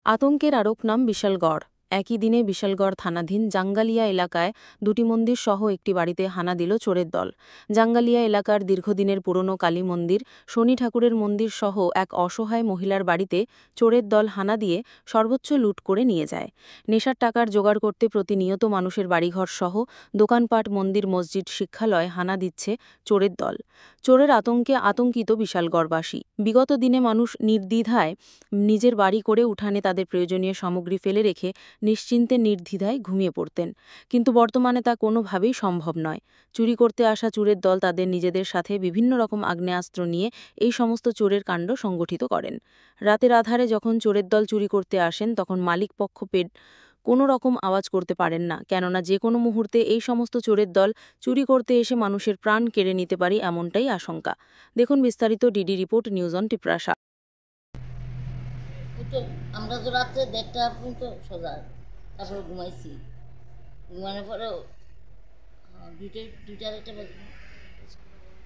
আতঙ্কের আরক নাম বিশালগড়। একই দিনে বিশালগড় থানাধীন জাঙ্গালিয়া এলাকায় দুটি মন্দির সহ একটি বাড়িতে হানা দিল চোরের দল। জাঙ্গালিয়া এলাকার দীর্ঘদিনের পুরনো কালী মন্দির, শনি ঠাকুরের মন্দির সহ এক অসহায় মহিলার বাড়িতে চোরের দল হানা দিয়ে সর্বোচ্চ লুট করে নিয়ে যায়। নেশার টাকার জোগাড় করতে প্রতিনিয়ত মানুষের বাড়িঘর সহ দোকানপাট, মন্দির, মসজিদ, শিক্ষালয় হানা দিচ্ছে চোরের দল। চোরের আতঙ্কে আতঙ্কিত বিশালগড়বাসী। বিগত দিনে মানুষ নির্দ্বিধায় নিজের বাড়ি করে উঠানে তাদের প্রয়োজনীয় সামগ্রী ফেলে রেখে নিশ্চিন্তে নির্দ্বিধায় ঘুমিয়ে পড়তেন, কিন্তু বর্তমানে তা কোনোভাবেই সম্ভব নয়। চুরি করতে আসা চোরের দল তাদের নিজেদের সাথে বিভিন্ন রকম আগ্নেয়াস্ত্র নিয়ে এই সমস্ত চোরের কাণ্ড সংগঠিত করেন। রাতের আধারে যখন চোরের দল চুরি করতে আসেন তখন মালিক পক্ষ কোনো রকম আওয়াজ করতে পারেন না, কেননা যে কোনো মুহূর্তে এই সমস্ত চোরের দল চুরি করতে এসে মানুষের প্রাণ কেড়ে নিতে পারে, এমনটাই আশঙ্কা। দেখুন বিস্তারিত DD report, news on Tiprasa. আমরা তো রাত্রে 1:30 পর্যন্ত সোজা, তারপরে ঘুমাইছি। ঘুমানোর পরে দুইটা একটা বাজে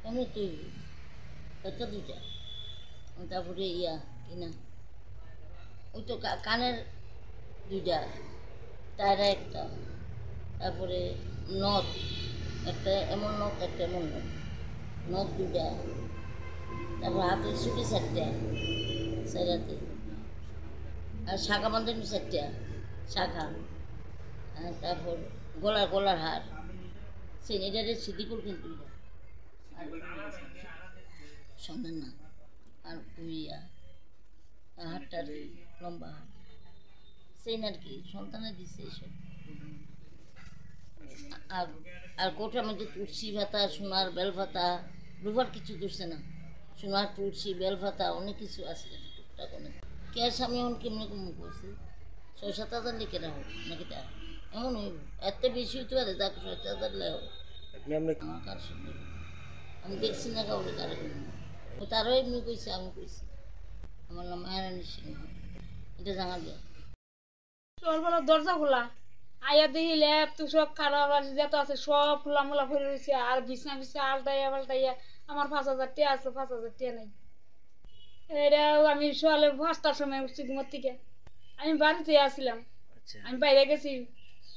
এমনি তুই হয়তো 2টা, তারপরে কিনা ওই তো কানের 2টা, টায়রা একটা, তারপরে নথ একটা, এমন নথ একটা, এমন নথ 2টা, তারপর হাতের ছুটি 4টা, সাইডাতে আর শাখা বান্ধব 4টা শাখা, তারপর গলার হার সেনেটারে সিদ্ধি করে কিন্তু সন্ধান না, আর হারটার লম্বা হার সেই আর কি সন্তানে দিচ্ছে এইসব। আর আর কোটার মধ্যে তুলসী ভাতা, সোনার বেল ভাতা, রুবার কিছু তুলছে না, সোনার তুলসী বেল ভাতা অনেক কিছু আছে টুকটাক অনেক। ক্যাশ আমি এখন কেমনি কম করছি 6-7 হাজার লিখে রাখো নাকি তা এমন হইব, এত বেশি হইতে পারে, তাকে 6-7 হাজার লেও আমার কার সঙ্গে আমি দেখছি না কাউরে কারে ও তারও এমনি কইছে, আমি কইছি আমার নাম মায়ারানী সিংহ, এটা জানা যায়। সকালবেলা দরজা খোলা আয়া দেখি ল্যাপ তো সব খারাপ যত আছে সব খোলামোলা ফেলে রয়েছে, আর বিছনা আলটাইয়া পাল্টাইয়া আমার 5,000 টাকা আসলো, 5,000 টাকা নাই। এটাও আমি সকালে 5টার সময় উঠছি ঘুমার থেকে, আমি বাড়িতে আসছিলাম, আমি বাইরে গেছি,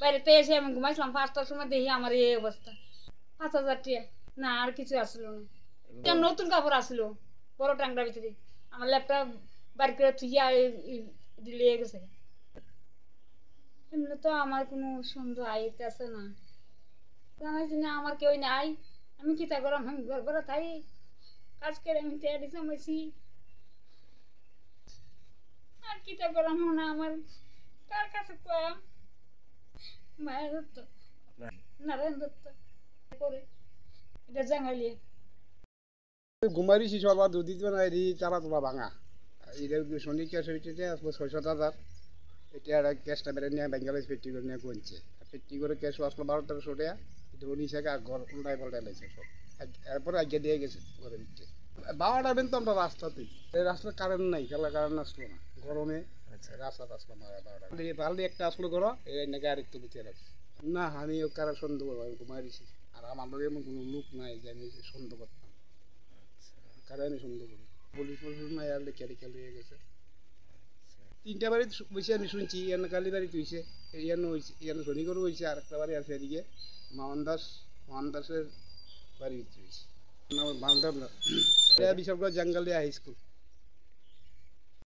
বাইরেতে এসে আমি ঘুমাইছিলাম, 5টার সময় দেখি আমার এই অবস্থা। 5,000 টাকা না, আর কিছু আসলো না। নতুন কাপড় আসলো বড় টাংটার ভিতরে, আমার ল্যাপটপ বাড়ি করে থুইয়া দিলে গেছে। এমনি তো আমার কোনো সন্দেহ আইতেছে না, জানাইছি না আমার কেউ নাই, আমি কিতা করলাম, আমি ঘর ঘরে থাই কাজ করে আমি তৈরি জমাইছি, আর কিতা করলাম না, আমার কার কাছে কয়া মায়ের দত্ত, নারায়ণ দত্ত করে এটা জাঙ্গালিয়ে ঘুমাইছি সবার দুদিন বানাই চালা তোলা ভাঙা এদের শনি ক্যাশ হয়েছে 6-7 হাজার। এটা ক্যাশটা বেড়ে নিয়ে বেঙ্গালে ফিফটি করে নিয়ে গুনছে, ফিফটি করে ক্যাশ আসলো 12-1300 টাকা, এটা নিচে ঘর উল্টাই পাল্টাই লাগছে সব, এরপরে আগে দিয়ে গেছে ঘরের ভিতরে। 12টা বেন তো আমরা রাস্তাতেই, এই রাস্তার কারেন্ট নাই, খেলা কারেন্ট আসলো না গরমে, রাস্তাতে আসলাম 12টা পারলে একটা আসলো ঘর এই নাকি আরেকটু ভিতরে রাখছে। না আমি ও কারা সন্দেহ করবো, আমি ঘুমাইছি আর আমার লোক এমন কোনো লোক নাই যে আমি সন্দেহ করতাম, কারণ আমি সন্দেহ করি পুলিশ নাই আর লেখা লেখা লিয়ে গেছে। 3টা বাড়ি বসে আমি শুনছি, ইয়ানো কালী বাড়ি তুইছে, ইয়ানো হয়েছে, ইয়ানো শনিগড় হয়েছে, আর একটা বাড়ি আছে এদিকে মোহন দাসের বাড়ি হয়েছে, বিশালগড় জাঙ্গালিয়া হাই স্কুল।